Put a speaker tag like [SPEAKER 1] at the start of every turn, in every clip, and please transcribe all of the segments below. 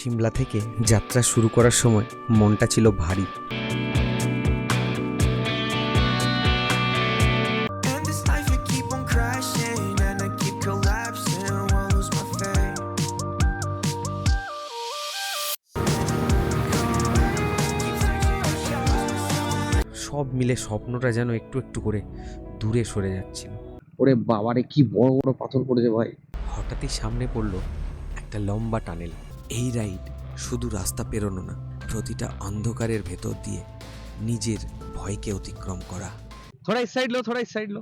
[SPEAKER 1] সিমলা থেকে যাত্রা শুরু করার সময় মনটা ছিল ভারী। সব মিলে স্বপ্নটা যেন একটু একটু করে দূরে সরে যাচ্ছিল।
[SPEAKER 2] ওরে বাবারে, কি বড় বড় পাথর পড়েছে ভাই।
[SPEAKER 1] হঠাৎই সামনে পড়লো একটা লম্বা টানেল। এই রাইড শুধু রাস্তা পেরোনো না, প্রতিটা অন্ধকারের ভেতর দিয়ে নিজের ভয়কে অতিক্রম করা।
[SPEAKER 2] থোড়া ইস সাইড লো।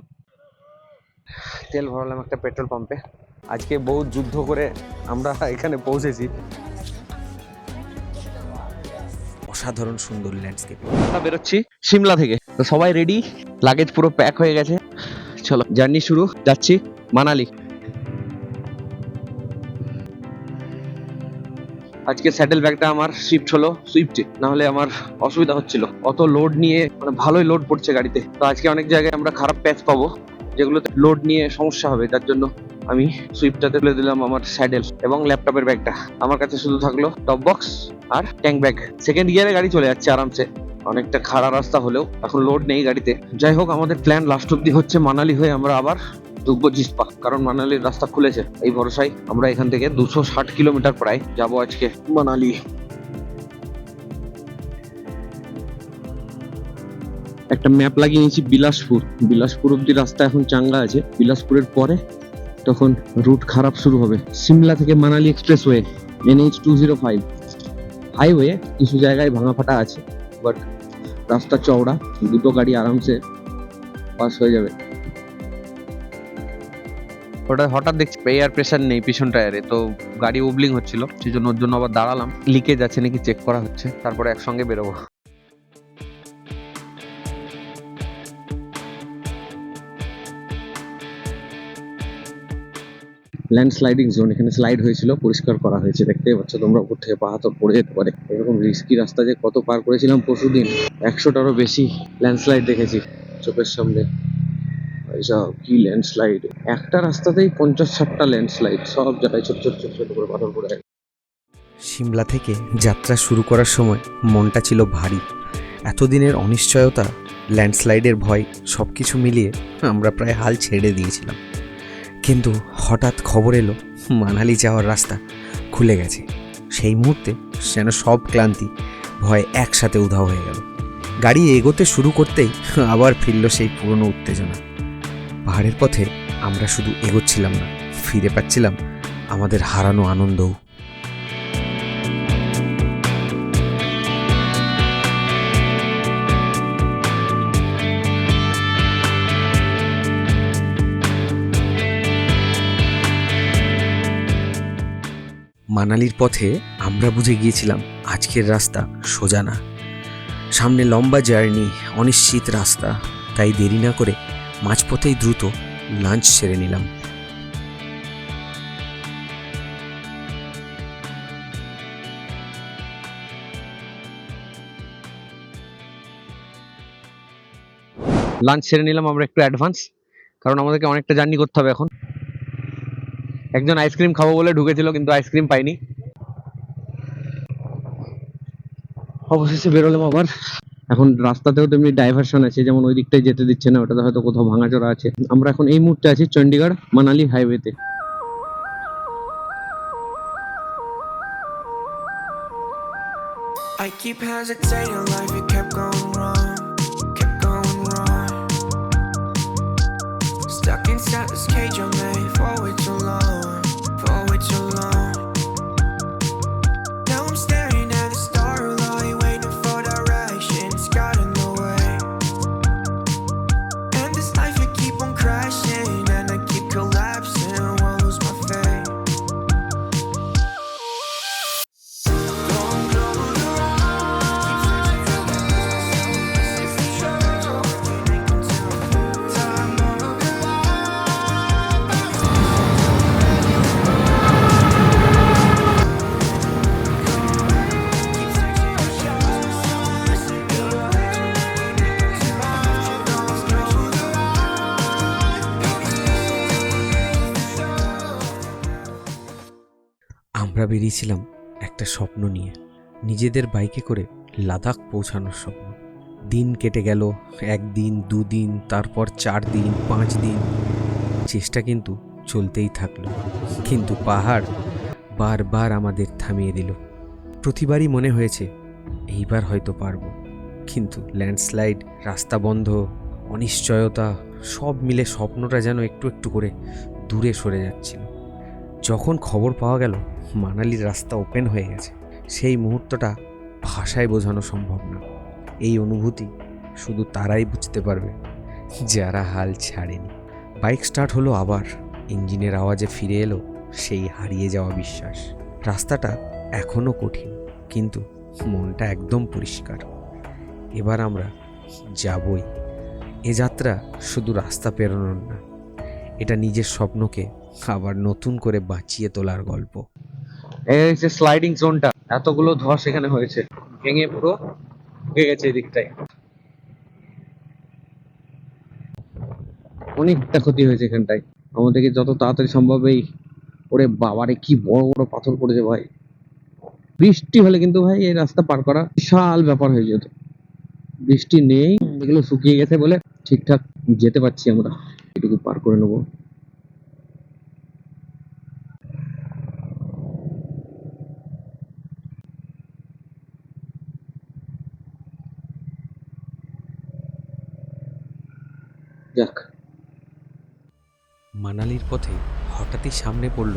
[SPEAKER 2] তেল ভরালাম একটা পেট্রোল পাম্পে। আজকে বহু যুদ্ধ করে আমরা এখানে পৌঁছেছি।
[SPEAKER 1] অসাধারণ সুন্দর ল্যান্ডস্কেপ।
[SPEAKER 2] আমরা বেরোচ্ছি সিমলা থেকে, তো সবাই রেডি, লাগেজ পুরো প্যাক হয়ে গেছে। চলো জার্নি শুরু, যাচ্ছি মানালি। আজকে স্যাডেল ব্যাগটা আমার শিফট হলো সুইফটে, না হলে আমার অসুবিধা হচ্ছিল। অত লোড নিয়ে, মানে ভালোই লোড পড়ছে গাড়িতে, তো আজকে অনেক জায়গায় আমরা খারাপ প্যাচ পাবো যেগুলোতে লোড নিয়ে সমস্যা হবে। তার জন্য আমি সুইফটটাতে তুলে দিলাম আমার স্যাডেল এবং ল্যাপটপের ব্যাগটা। আমার কাছে শুধু থাকলো টপ বক্স আর ট্যাঙ্ক ব্যাগ। সেকেন্ড গিয়ারে গাড়ি চলে যাচ্ছে আরামসে, অনেকটা খাড়া রাস্তা হলেও এখন লোড নেই গাড়িতে। যাই হোক, আমাদের প্ল্যান লাস্ট অব্দি হচ্ছে মানালি হয়ে আমরা আবার ঢুকবো জিসপা, কারণ মানালির রাস্তা খুলেছে। এই ভরসায় আমরা এখান থেকে 260 কিলোমিটার প্রায় যাবো আজকে মানালি। একটা ম্যাপ লাগিয়ে নিয়েছি বিলাসপুর অব্দি রাস্তা এখন চাঙ্গা আছে। বিলাসপুরের পরে তখন রুট খারাপ শুরু হবে। সিমলা থেকে মানালি এক্সপ্রেসওয়ে NH 205 হাইওয়ে, কিছু জায়গায় ভাঙা ফাটা আছে, বাট রাস্তা চওড়া, দুটো গাড়ি আরামসে পাস হয়ে যাবে। ওটা হঠাৎ দেখছি এয়ার প্রেসার নেই পিছন টায়ারে, তো গাড়ি উবলিং হচ্ছিল, সেই জন্য ওর জন্য আবার দাঁড়ালাম, লিকেজ আছে নাকি চেক করা হচ্ছে, তারপরে একসঙ্গে বেরোবো। ল্যান্ডস্লাইডিং জোন, এখানে স্লাইড হয়েছিল, পরিষ্কার করা হয়েছে, দেখতে পাচ্ছ তোমরা। উপর থেকে পাহাড় পড়ে যেতে পারে। এরকম রিস্কি রাস্তা যে কত পার করেছিলাম পরশুদিন, 100টারও বেশি ল্যান্ডস্লাইড দেখেছি চোখের সামনে। এইসব কি ল্যান্ডস্লাইড, একটা রাস্তাতেই 50-60টা ল্যান্ডস্লাইড, সব জায়গায় ছোট ছোট ছোট ছোট করে পাথর পড়ে।
[SPEAKER 1] সিমলা থেকে যাত্রা শুরু করার সময় মনটা ছিল ভারী। এতদিনের অনিশ্চয়তা, ল্যান্ডস্লাইডের ভয়, সব কিছু মিলিয়ে আমরা প্রায় হাল ছেড়ে দিয়েছিলাম। কিন্তু হঠাৎ খবর এলো মানালি যাওয়ার রাস্তা খুলে গেছে। সেই মুহূর্তে যেন সব ক্লান্তি, ভয় একসাথে উধাও হয়ে গেল। গাড়ি এগোতে শুরু করতেই আবার ফিরল সেই পুরনো উত্তেজনা। পাহাড়ের পথে আমরা শুধু এগোচ্ছিলাম না, ফিরে পাচ্ছিলাম আমাদের হারানো আনন্দও। মানালির পথে আমরা বুঝে গিয়েছিলাম আজকের রাস্তা সোজা না, সামনে লম্বা জার্নি, অনিশ্চিত রাস্তা। তাই দেরি না করে মাঝপথেই দ্রুত লাঞ্চ সেরে নিলাম।
[SPEAKER 2] লাঞ্চ সেরে নিলাম আমরা একটু অ্যাডভান্স, কারণ আমাদেরকে অনেকটা জার্নি করতে হবে এখন। একজন আইসক্রিম খাবো বলে ঢুকেছিল, কিন্তু আইসক্রিম পাইনি। অবশেষে বেরোলাম আবার। এখন রাস্তাতেও তেমনি ডাইভারশন আছে, যেমন ওই দিকটাই যেতে দিচ্ছে না, ওটাতে হয়তো কোথাও ভাঙাচোরা আছে। আমরা এখন এই মুহূর্তে আছি চণ্ডীগড় মানালি হাইওয়েতে।
[SPEAKER 3] I keep hesitating, life it kept going wrong, kept going wrong. Stuck inside this cage I made for way too long, for way too long. Now I'm staring at the starlight, waiting for directions, got in the way. And this life it keep on crashing, and I keep collapsing, won't lose my faith.
[SPEAKER 1] আমরা বেরিয়েছিলাম একটা স্বপ্ন নিয়ে, নিজেদের বাইকে করে লাদাখ পৌঁছানোর স্বপ্ন। দিন কেটে গেল, 1 দিন 2 দিন, তারপর 4 দিন 5 দিন, চেষ্টা কিন্তু চলতেই থাকলো। কিন্তু পাহাড় বারবার আমাদের থামিয়ে দিল। প্রতিবারই মনে হয়েছে এইবার হয়তো পারবো, কিন্তু ল্যান্ডস্লাইড, রাস্তা বন্ধ, অনিশ্চয়তা সব মিলে স্বপ্নটা যেন একটু একটু করে দূরে সরে যাচ্ছিল। যখন খবর পাওয়া গেল মানালির রাস্তা ওপেন হয়ে গেছে, সেই মুহূর্তটা ভাষায় বোঝানো সম্ভব না। এই অনুভূতি শুধু তারাই বুঝতে পারবে যারা হাল ছাড়েনি। বাইক স্টার্ট হলো আবার, ইঞ্জিনের আওয়াজে ফিরে এলো সেই হারিয়ে যাওয়া বিশ্বাস। রাস্তাটা এখনও কঠিন, কিন্তু মনটা একদম পরিষ্কার। এবার আমরা যাবই। এ যাত্রা শুধু রাস্তা পেরোনোর না, এটা নিজের স্বপ্নকে আবার নতুন করে বাঁচিয়ে তোলার গল্প।
[SPEAKER 2] এই যে স্লাইডিং জোনটা, এতগুলো ধস এখানে হয়েছে, ভেঙে পুরো ঢুকে গেছে এই দিকটায়। অনেকটা ক্ষতি হয়েছে এখানটায়। আমাদেরকে যত তাড়াতাড়ি সম্ভব এই, ওরে বাবারে কি বড় বড় পাথর পড়েছে ভাই। বৃষ্টি হলে কিন্তু ভাই এই রাস্তা পার করা বিশাল ব্যাপার হয়ে যেত। বৃষ্টি নেই, এগুলো শুকিয়ে গেছে বলে ঠিকঠাক যেতে পারছি আমরা। এটুকু পার করে নেবো। যাক,
[SPEAKER 1] মানালির পথে হঠাৎই সামনে পড়ল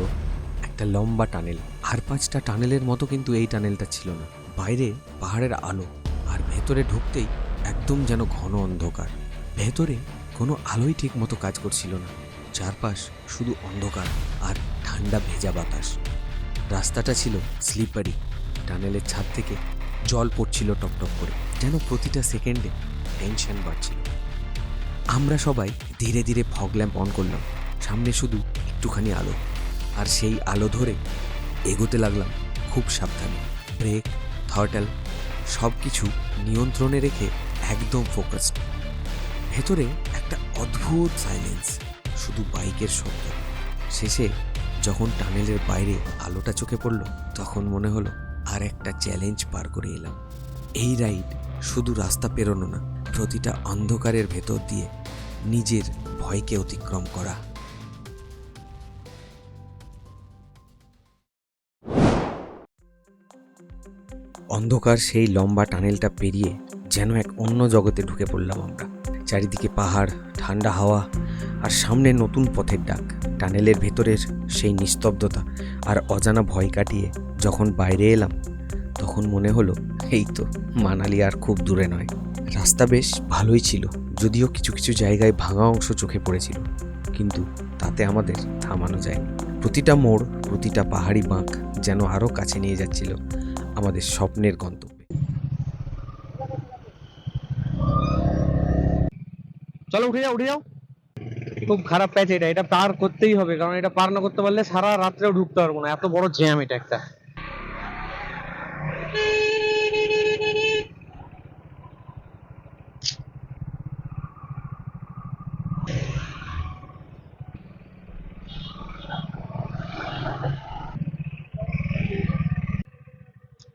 [SPEAKER 1] একটা লম্বা টানেল। আর 5টা টানেলের মতো কিন্তু এই টানেলটা ছিল না। বাইরে পাহাড়ের আলো, আর ভেতরে ঢুকতেই একদম যেন ঘন অন্ধকার। ভেতরে কোনো আলোই ঠিক মতো কাজ করছিল না, চারপাশ শুধু অন্ধকার আর ঠান্ডা ভেজা বাতাস। রাস্তাটা ছিল স্লিপারি, টানেলের ছাদ থেকে জল পড়ছিল টপটপ করে, যেন প্রতিটা সেকেন্ডে টেনশন বাড়ছিল। আমরা সবাই ধীরে ধীরে ফগ ল্যাম্প অন করলাম, সামনে শুধু একটুখানি আলো, আর সেই আলো ধরে এগোতে লাগলাম খুব সাবধানে। ব্রেক, থ্রটল সব কিছু নিয়ন্ত্রণে রেখে একদম ফোকাসড। ভেতরে একটা অদ্ভুত সাইলেন্স, শুধু বাইকের শব্দ। শেষে যখন টানেলের বাইরে আলোটা চোখে পড়ল, তখন মনে হলো আর একটা চ্যালেঞ্জ পার করে এলাম। এই রাইড শুধু রাস্তা পেরোনো না, প্রতিটা অন্ধকারের ভেতর দিয়ে নিজের ভয়কে অতিক্রম করা। অন্ধকার সেই লম্বা টানেলটা পেরিয়ে যেন এক অন্য জগতে ঢুকে পড়লাম আমরা। চারিদিকে পাহাড়, ঠান্ডা হাওয়া, আর সামনে নতুন পথের ডাক। টানেলের ভেতরের সেই নিস্তব্ধতা আর অজানা ভয় কাটিয়ে যখন বাইরে এলাম, তখন মনে হলো এই তো মানালি আর খুব দূরে নয়। রাস্তা বেশ ভালোই ছিল, যদিও কিছু কিছু জায়গায় ভাঙা অংশ চোখে পড়েছিল, কিন্তু তাতে আমাদের থামানো যায়নি। প্রতিটা মোড়, প্রতিটা পাহাড়ি বাঁক যেন আরও কাছে নিয়ে যাচ্ছিল আমাদের স্বপ্নের গন্তব্যে।
[SPEAKER 2] চলো উঠে যাও উঠে যাও। খুব খারাপ প্যাচ এটা, এটা পার করতেই হবে, কারণ এটা পার না করতে পারলে সারা রাত্রেও ঢুকতে পারবো না। এত বড় জ্যাম এটা একটা।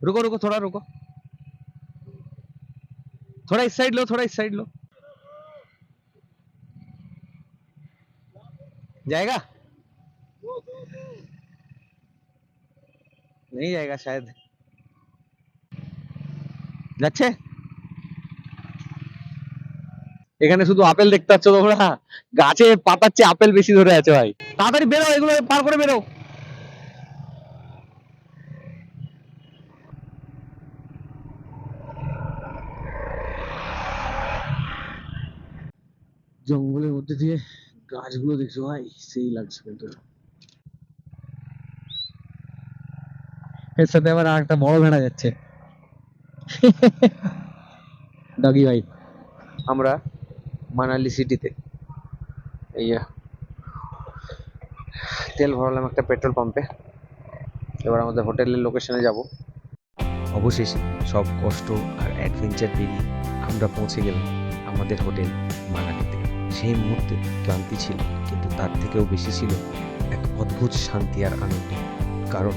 [SPEAKER 2] रुको रुको थोड़ा रुको, थोड़ा इस साइड लो, थोड़ा इस साइड लो। जाएगा? नहीं जाएगा शायद। যাচ্ছে? এখানে শুধু আপেল দেখতে পাচ্ছ তোমরা, গাছে পাতার চেয়ে আপেল বেশি ধরে আছে ভাই। তাড়াতাড়ি বেরো, এগুলো পার করে বেরো। জঙ্গলের মধ্যে দিয়ে গাছগুলো দেখছো ভাই, সেই লাগছে কিন্তু। এর সাথে আবার একটা বড় ভেড়া যাচ্ছে। ডগি ভাই। আমরা মানালি সিটিতে, এই তেল ভরালাম একটা পেট্রোল পাম্পে। এবার আমাদের হোটেলের লোকেশনে যাব।
[SPEAKER 1] অবশেষে সব কষ্ট আর অ্যাডভেঞ্চার পেরিয়ে আমরা পৌঁছে গেলাম আমাদের হোটেল মানালিতে। সেই মুহূর্তে ক্লান্তি ছিল, কিন্তু তার থেকেও বেশি ছিল এক অদ্ভুত শান্তি আর আনন্দ। কারণ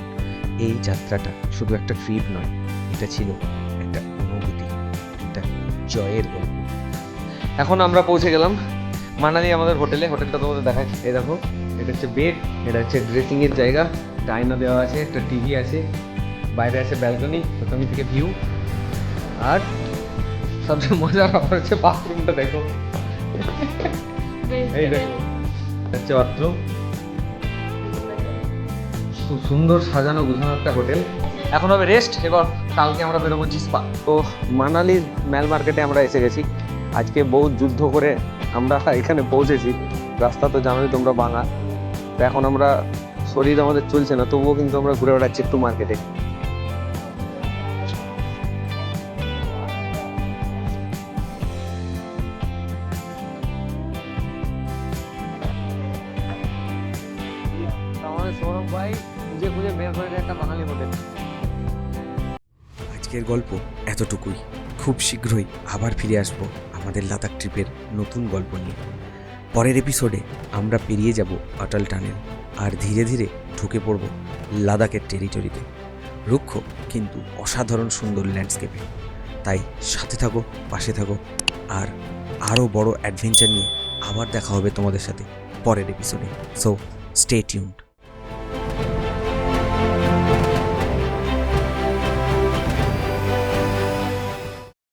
[SPEAKER 1] এই যাত্রাটা শুধু একটা ট্রিপ নয়, এটা ছিল একটা অনুভূতি, একটা জয়ের গল্প।
[SPEAKER 2] এখন আমরা পৌঁছে গেলাম মানালি আমাদের হোটেলে। হোটেলটা তোমাদের দেখাচ্ছি, এই দেখো, এটা হচ্ছে বেড, এটা হচ্ছে ড্রেসিং এর জায়গা, একটা আয়না দেওয়া আছে, একটা টিভি আছে, বাইরে আছে ব্যালকনি, ব্যালকনি থেকে ভিউ। আর সবচেয়ে মজার ব্যাপার হচ্ছে বাথরুমটা দেখো, এই দেখো হচ্ছে বাথরুম। খুব সুন্দর সাজানো গুছানো একটা হোটেল। এখন হবে রেস্ট, এবার কালকে আমরা বেরোবো জিসপা। তো মানালির ম্যাল মার্কেটে আমরা এসে গেছি। আজকে বহু যুদ্ধ করে আমরা এখানে পৌঁছেছি। রাস্তা তো জানোই তোমরা ভাঙা, তো এখন আমরা শরীর আমাদের চলছে না, তবুও কিন্তু আমরা ঘুরে বেড়াচ্ছি একটু মার্কেটে। আমাদের সৌরভ ভাই খুঁজে খুঁজে বের করে একটা বাঙালি হোটেল।
[SPEAKER 1] আজকের গল্প এতটুকুই। খুব শীঘ্রই আবার ফিরে আসব আমাদের লাদাখ ট্রিপের নতুন গল্প নিয়ে। পরের এপিসোডে আমরা পেরিয়ে যাব অটল টানেল আর ধীরে ধীরে ঢুকে পড়ব লাদাখের টেরিটরিতে, রুক্ষ কিন্তু অসাধারণ সুন্দর ল্যান্ডস্কেপে। তাই সাথে থাকো, পাশে থাকো, আর আরও বড় অ্যাডভেঞ্চার নিয়ে আবার দেখা হবে তোমাদের সাথে পরের এপিসোডে। So stay tuned.